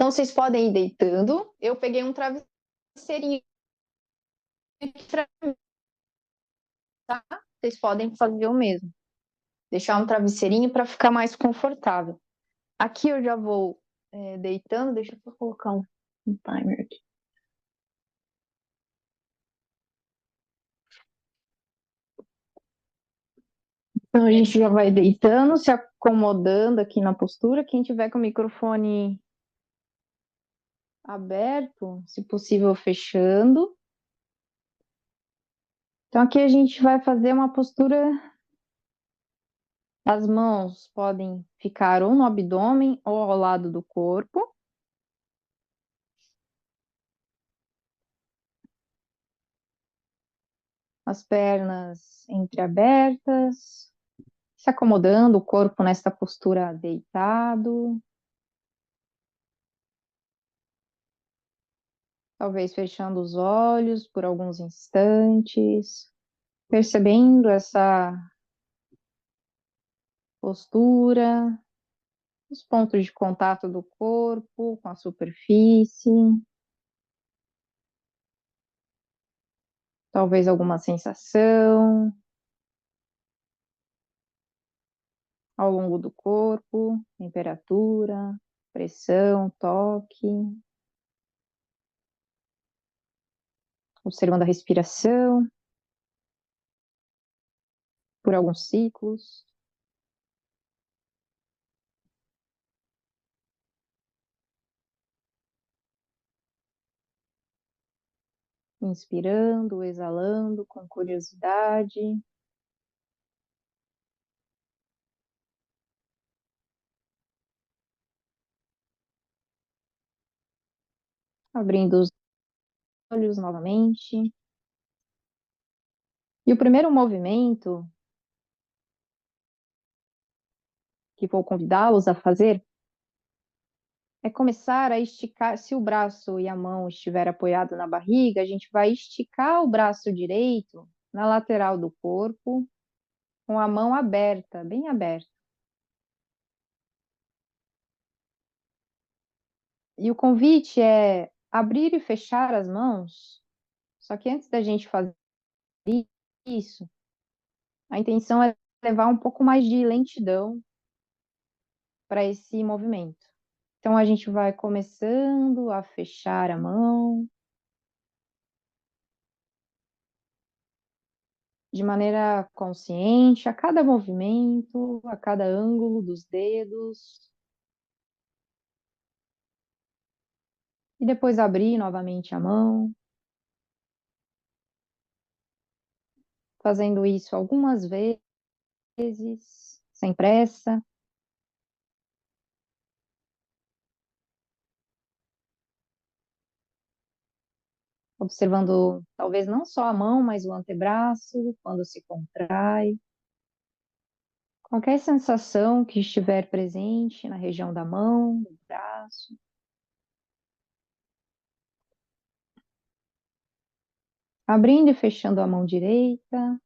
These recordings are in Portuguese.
Então, vocês podem ir deitando. Eu peguei um travesseirinho aqui pra mim, tá? Vocês podem fazer o mesmo. Deixar um travesseirinho para ficar mais confortável. Aqui eu já vou deitando. Deixa eu só colocar um timer aqui. Então, a gente já vai deitando, se acomodando aqui na postura. Quem tiver com o microfone aberto, se possível, fechando. Então, aqui a gente vai fazer uma postura. As mãos podem ficar ou no abdômen ou ao lado do corpo. As pernas entreabertas, se acomodando, o corpo nesta postura deitado. Talvez fechando os olhos por alguns instantes, percebendo essa postura, os pontos de contato do corpo com a superfície, talvez alguma sensação ao longo do corpo, temperatura, pressão, toque, observando a respiração por alguns ciclos. Inspirando, exalando com curiosidade. Abrindo os olhos novamente. E o primeiro movimento que vou convidá-los a fazer é começar a esticar. Se o braço e a mão estiver apoiado na barriga, a gente vai esticar o braço direito na lateral do corpo, com a mão aberta, bem aberta. E o convite é abrir e fechar as mãos. Só que antes da gente fazer isso, a intenção é levar um pouco mais de lentidão para esse movimento. Então a gente vai começando a fechar a mão de maneira consciente a cada movimento, a cada ângulo dos dedos. E depois abrir novamente a mão, fazendo isso algumas vezes, sem pressa. Observando talvez não só a mão, mas o antebraço, quando se contrai. Qualquer sensação que estiver presente na região da mão, do braço. Abrindo e fechando a mão direita.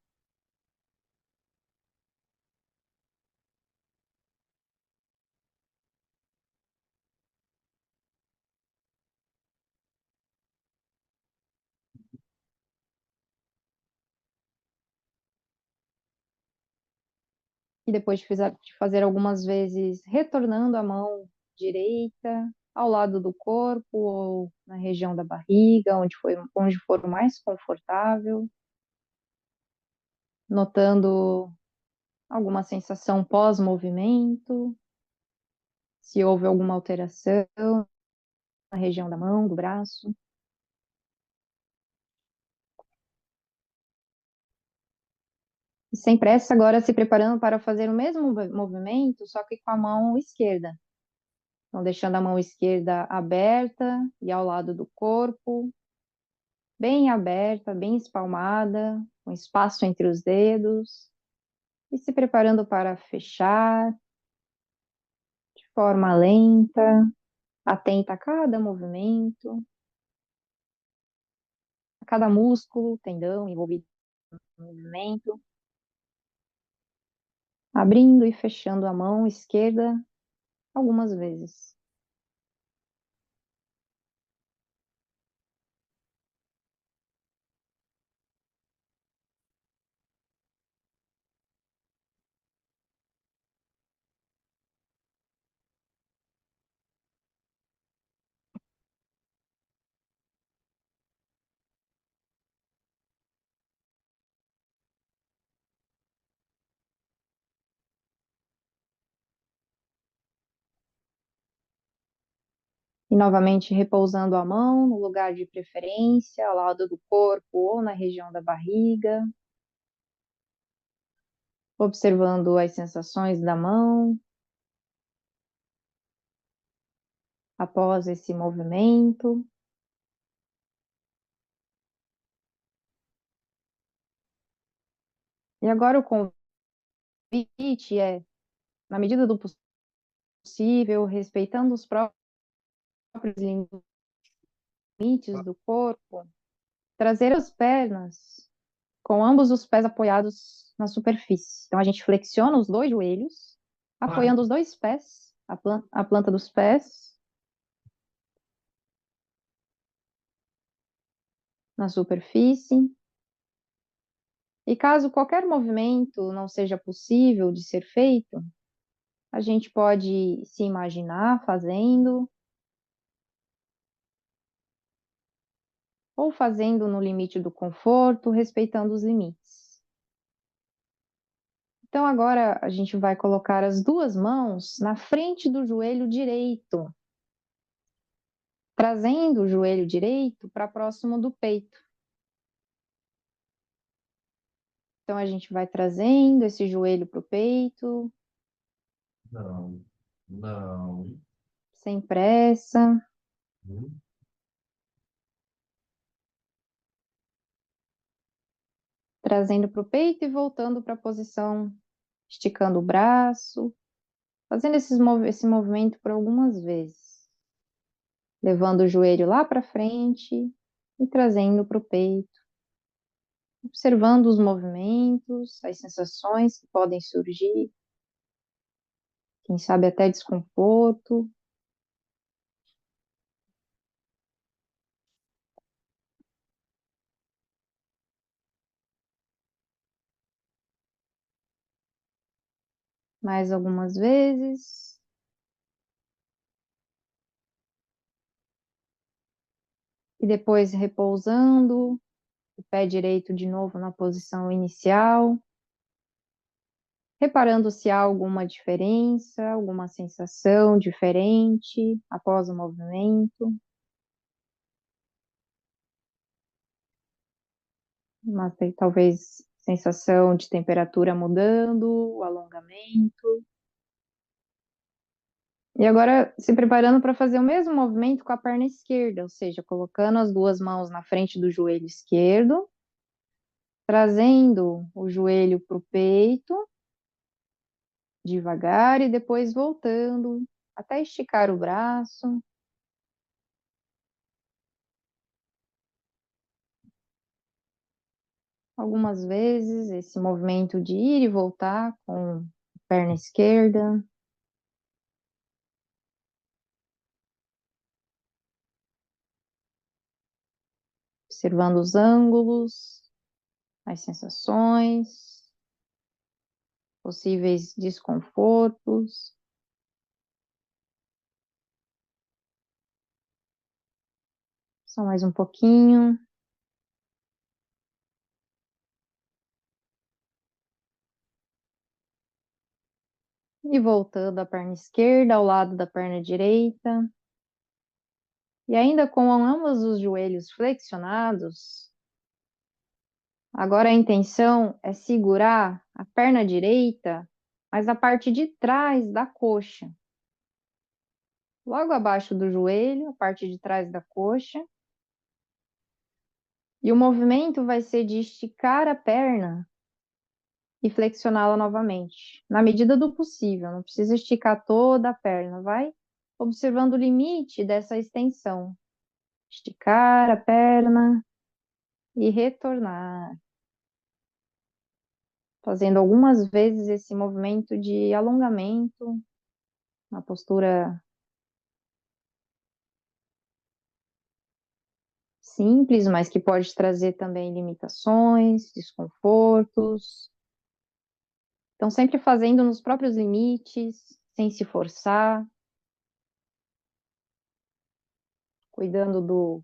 E depois de fazer algumas vezes, retornando a mão direita ao lado do corpo ou na região da barriga, onde for o mais confortável, notando alguma sensação pós-movimento, se houve alguma alteração na região da mão, do braço. E sem pressa, agora se preparando para fazer o mesmo movimento, só que com a mão esquerda. Então, deixando a mão esquerda aberta e ao lado do corpo, bem aberta, bem espalmada, com espaço entre os dedos, e se preparando para fechar de forma lenta, atenta a cada movimento, a cada músculo, tendão envolvido no movimento, abrindo e fechando a mão esquerda algumas vezes. E novamente repousando a mão no lugar de preferência, ao lado do corpo ou na região da barriga, observando as sensações da mão após esse movimento. E agora o convite é, na medida do possível, respeitando os próprios limites do corpo, trazer as pernas com ambos os pés apoiados na superfície. Então a gente flexiona os dois joelhos, apoiando os dois pés, a planta dos pés na superfície. E caso qualquer movimento não seja possível de ser feito, a gente pode se imaginar fazendo, ou fazendo no limite do conforto, respeitando os limites. Então, agora a gente vai colocar as duas mãos na frente do joelho direito, trazendo o joelho direito para próximo do peito. Então, a gente vai trazendo esse joelho para o peito. Não, não. Sem pressa. Hum. Trazendo para o peito e voltando para a posição, esticando o braço, fazendo esse movimento por algumas vezes, levando o joelho lá para frente e trazendo para o peito, observando os movimentos, as sensações que podem surgir, quem sabe até desconforto. Mais algumas vezes. E depois repousando, o pé direito de novo na posição inicial, reparando se há alguma diferença, alguma sensação diferente após o movimento, talvez sensação de temperatura mudando, o alongamento. E agora se preparando para fazer o mesmo movimento com a perna esquerda, ou seja, colocando as duas mãos na frente do joelho esquerdo, trazendo o joelho para o peito, devagar, e depois voltando até esticar o braço. Algumas vezes esse movimento de ir e voltar com a perna esquerda, observando os ângulos, as sensações, possíveis desconfortos. Só mais um pouquinho. E voltando a perna esquerda ao lado da perna direita. E ainda com ambos os joelhos flexionados, agora a intenção é segurar a perna direita, mas a parte de trás da coxa. Logo abaixo do joelho, a parte de trás da coxa. E o movimento vai ser de esticar a perna e flexioná-la novamente, na medida do possível. Não precisa esticar toda a perna, vai observando o limite dessa extensão. Esticar a perna e retornar. Fazendo algumas vezes esse movimento de alongamento, uma postura simples, mas que pode trazer também limitações, desconfortos. Então, sempre fazendo nos próprios limites, sem se forçar, cuidando do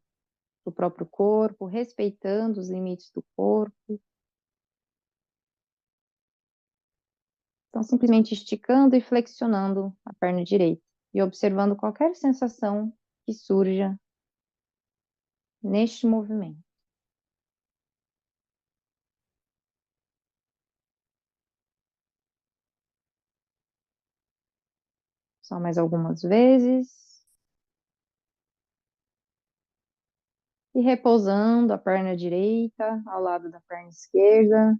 próprio corpo, respeitando os limites do corpo. Então, simplesmente esticando e flexionando a perna direita e observando qualquer sensação que surja neste movimento. Só mais algumas vezes. E repousando a perna direita ao lado da perna esquerda.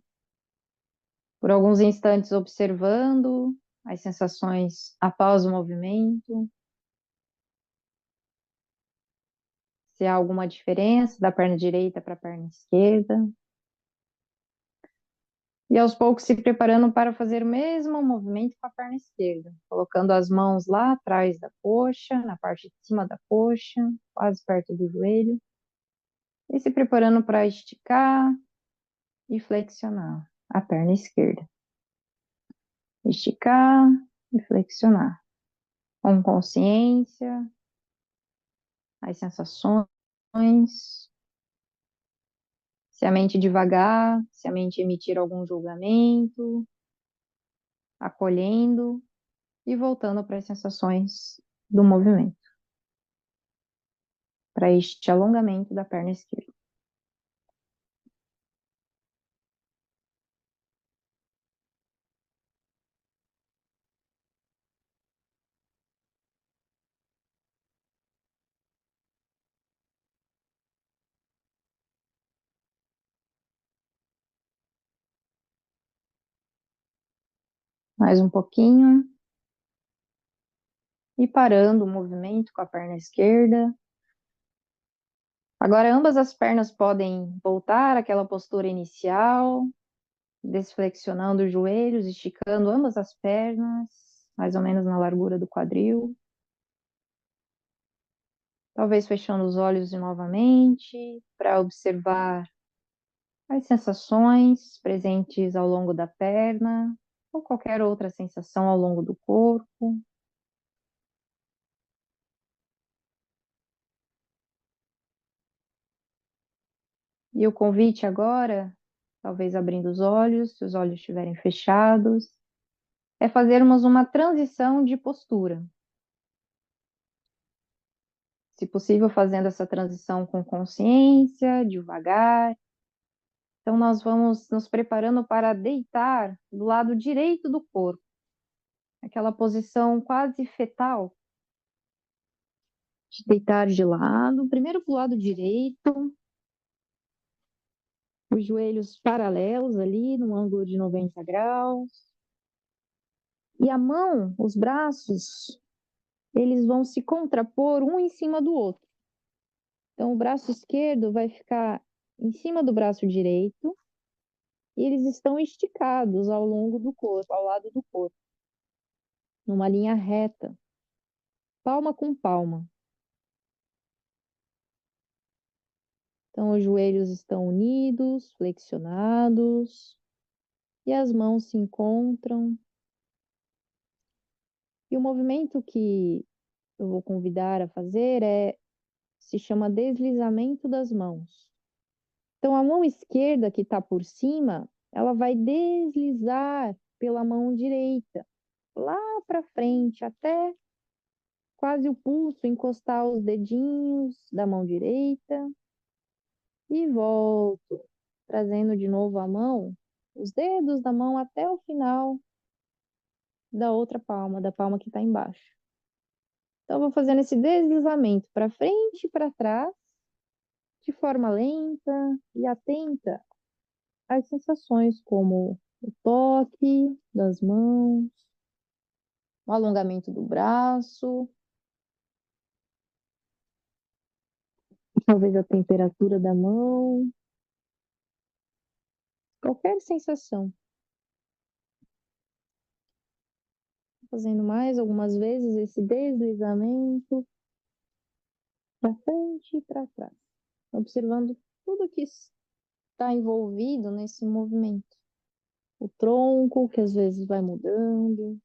Por alguns instantes observando as sensações após o movimento. Se há alguma diferença da perna direita para a perna esquerda. E aos poucos se preparando para fazer o mesmo movimento com a perna esquerda, colocando as mãos lá atrás da coxa, na parte de cima da coxa, quase perto do joelho, e se preparando para esticar e flexionar a perna esquerda. Esticar e flexionar, com consciência, as sensações, se a mente devagar, se a mente emitir algum julgamento, acolhendo e voltando para as sensações do movimento, para este alongamento da perna esquerda. Mais um pouquinho. E parando o movimento com a perna esquerda. Agora, ambas as pernas podem voltar àquela postura inicial, desflexionando os joelhos, esticando ambas as pernas, mais ou menos na largura do quadril. Talvez fechando os olhos novamente, para observar as sensações presentes ao longo da perna, ou qualquer outra sensação ao longo do corpo. E o convite agora, talvez abrindo os olhos, se os olhos estiverem fechados, é fazermos uma transição de postura. Se possível, fazendo essa transição com consciência, devagar. Então, nós vamos nos preparando para deitar do lado direito do corpo, aquela posição quase fetal, de deitar de lado, primeiro para o lado direito, os joelhos paralelos ali, no ângulo de 90 graus. E a mão, os braços, eles vão se contrapor um em cima do outro. Então, o braço esquerdo vai ficar em cima do braço direito e eles estão esticados ao longo do corpo, ao lado do corpo, numa linha reta, palma com palma. Então, os joelhos estão unidos, flexionados, e as mãos se encontram. E o movimento que eu vou convidar a fazer se chama deslizamento das mãos. Então, a mão esquerda que está por cima, ela vai deslizar pela mão direita, lá para frente, até quase o pulso encostar os dedinhos da mão direita. E volto, trazendo de novo a mão, os dedos da mão até o final da outra palma, da palma que está embaixo. Então, eu vou fazendo esse deslizamento para frente e para trás, de forma lenta e atenta às sensações como o toque das mãos, o alongamento do braço, talvez a temperatura da mão, qualquer sensação. Fazendo mais algumas vezes esse deslizamento para frente e para trás, observando tudo que está envolvido nesse movimento. O tronco, que às vezes vai mudando,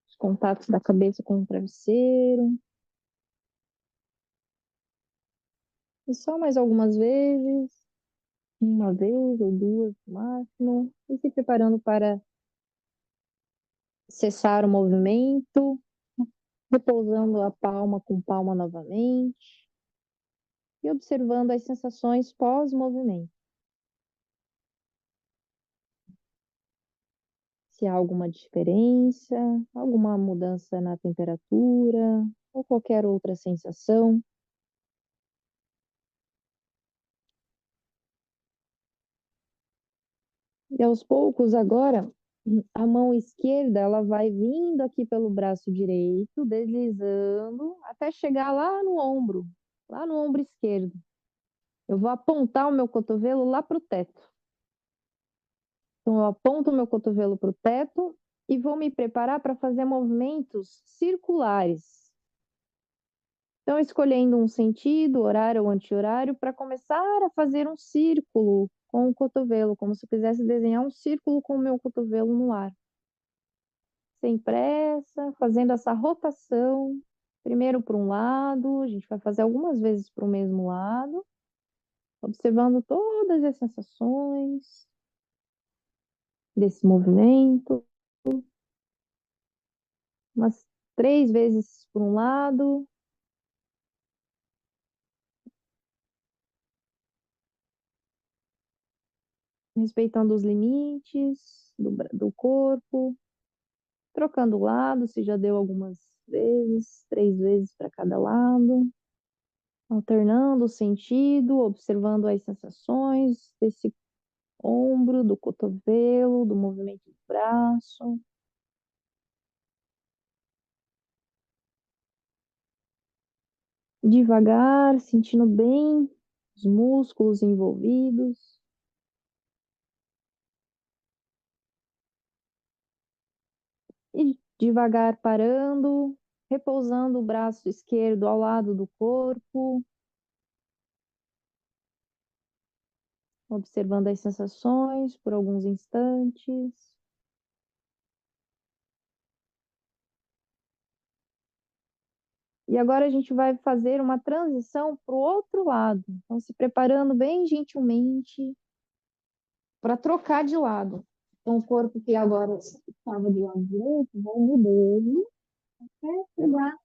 os contatos da cabeça com o travesseiro. E só mais algumas vezes, uma vez ou duas no máximo, e se preparando para cessar o movimento repousando a palma com palma novamente e observando as sensações pós-movimento. Se há alguma diferença, alguma mudança na temperatura ou qualquer outra sensação. E aos poucos agora, a mão esquerda ela vai vindo aqui pelo braço direito, deslizando até chegar lá no ombro esquerdo. Eu vou apontar o meu cotovelo lá para o teto. Então, eu aponto o meu cotovelo para o teto e vou me preparar para fazer movimentos circulares. Então, escolhendo um sentido, horário ou anti-horário, para começar a fazer um círculo com o cotovelo, como se eu quisesse desenhar um círculo com o meu cotovelo no ar. Sem pressa, fazendo essa rotação, primeiro para um lado, a gente vai fazer algumas vezes para o mesmo lado, observando todas as sensações desse movimento, umas 3 vezes para um lado, respeitando os limites do corpo, trocando o lado, se já deu algumas vezes, 3 vezes para cada lado, alternando o sentido, observando as sensações desse ombro, do cotovelo, do movimento do braço. Devagar, sentindo bem os músculos envolvidos. E devagar parando, repousando o braço esquerdo ao lado do corpo, observando as sensações por alguns instantes. E agora a gente vai fazer uma transição para o outro lado. Então, se preparando bem gentilmente para trocar de lado. Então, o corpo que agora estava do lado direito, vai mudando até chegar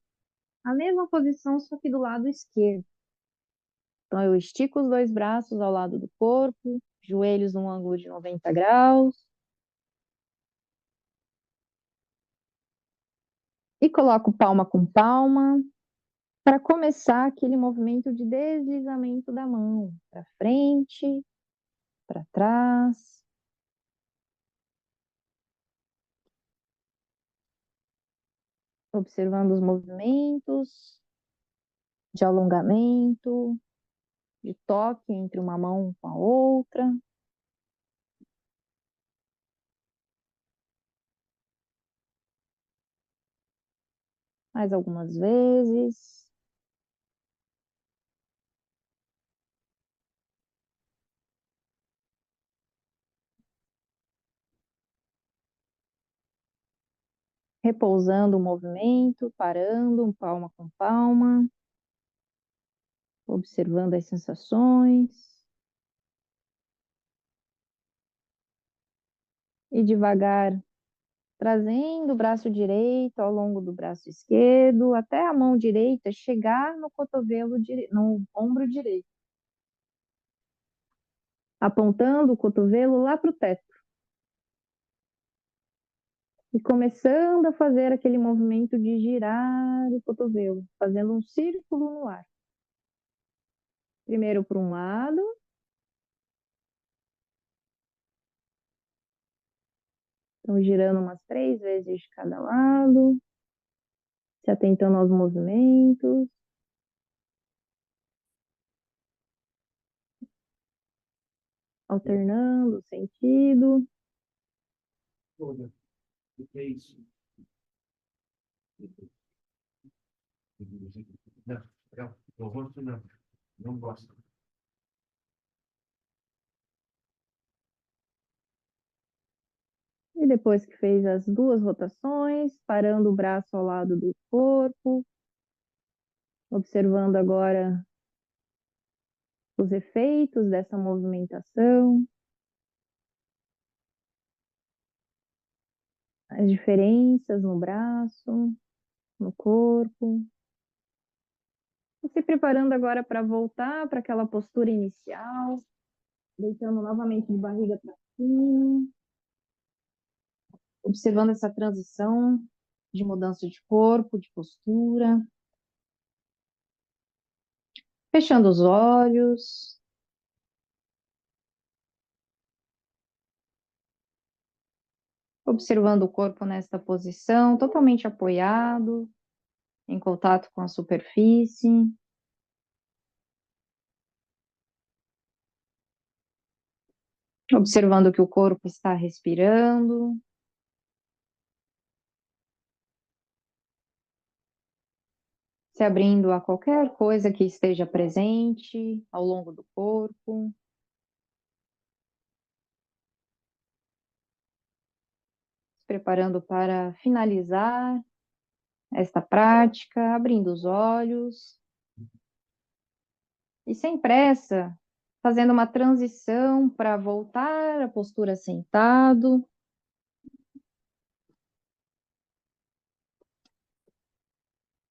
à mesma posição, só que do lado esquerdo. Então, eu estico os dois braços ao lado do corpo, joelhos num ângulo de 90 graus. E coloco palma com palma para começar aquele movimento de deslizamento da mão para frente, para trás. Observando os movimentos de alongamento, de toque entre uma mão com a outra. Mais algumas vezes. Repousando o movimento, parando, um palma com palma. Observando as sensações. E devagar, trazendo o braço direito ao longo do braço esquerdo, até a mão direita chegar no cotovelo, no ombro direito. Apontando o cotovelo lá para o teto. E começando a fazer aquele movimento de girar o cotovelo, fazendo um círculo no ar. Primeiro para um lado. Então, girando umas 3 vezes de cada lado. Se atentando aos movimentos. Alternando o sentido. O que é isso? Não, não, o rosto não. Não gosto. E depois que fez as duas rotações, parando o braço ao lado do corpo, observando agora os efeitos dessa movimentação, as diferenças no braço. no corpo. E se preparando agora para voltar para aquela postura inicial, deitando novamente de barriga para cima, observando essa transição de mudança de corpo, de postura, fechando os olhos, observando o corpo nesta posição, totalmente apoiado, em contato com a superfície. Observando que o corpo está respirando. Se abrindo a qualquer coisa que esteja presente ao longo do corpo. Se preparando para finalizar esta prática, abrindo os olhos. E sem pressa, fazendo uma transição para voltar à postura sentado.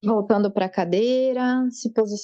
Voltando para a cadeira, se posicionando.